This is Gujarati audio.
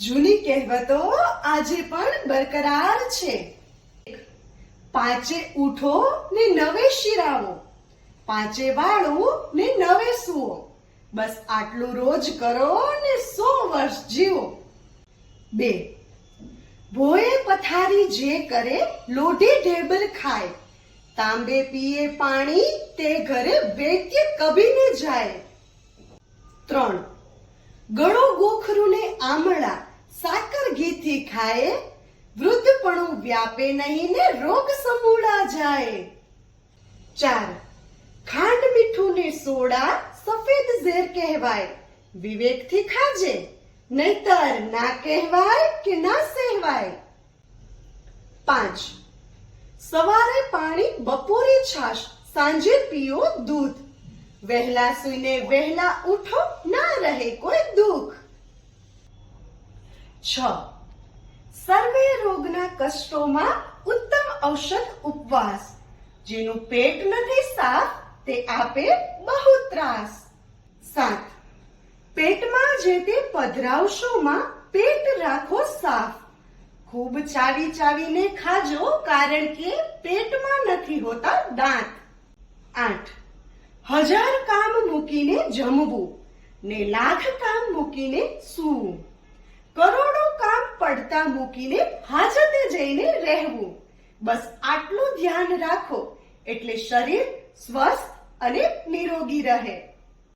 જૂની કહેવતો આજે પણ બરકરાર છે. પાંચે ઉઠો ને નવે શિરાવો, પાંચે વાળો ને નવે સૂવો, બસ આટલું રોજ કરો ને 100 વર્ષ જીવો. 2. ભોએ પથારી જે કરે, લોઢી ઢેબલ ખાય, તાંબે પીએ પાણી, તે ઘરે વૈદ્ય કભી ન જાય. 3. ગળો ગોખરું ને આમળા, સાકર ઘીથી ખાય, વૃદ્ધપણું વ્યાપે નહીં ને રોગ સમૂળા જાય. 4. ખાંડ મીઠું ને સોડા, સફેદ ઝેર કહેવાય, વિવેકથી ખાજે, નહીતર ના કહેવાય કે ના સહેવાય. 5. સવારે પાણી, બપોરે છાશ, સાંજે પીઓ દૂધ, વહેલા સૂઈને વહેલા ઉઠો, ના રહે કોઈ દુઃખ. 6. સર્વે રોગના કષ્ટોમાં ઉત્તમ ઔષધ ઉપવાસ, જેનું પેટ નથી સાફ તે આપે બહુ ત્રાસ. 7. પેટમાં જે તે પધરાવશોમાં પેટ રાખો સાફ, ખૂબ ચાવી ચાવીને ખાજો, કારણ કે પેટમાં નથી હોતા દાંત. 8. 1000 કામ મૂકીને જમવું ને લાખ કામ મૂકીને સૂવું, કરોડો કામ પડતા મૂકીને હાજતે જઈને રહેવું, બસ આટલું ધ્યાન રાખો એટલે શરીર સ્વસ્થ અને નિરોગી રહે.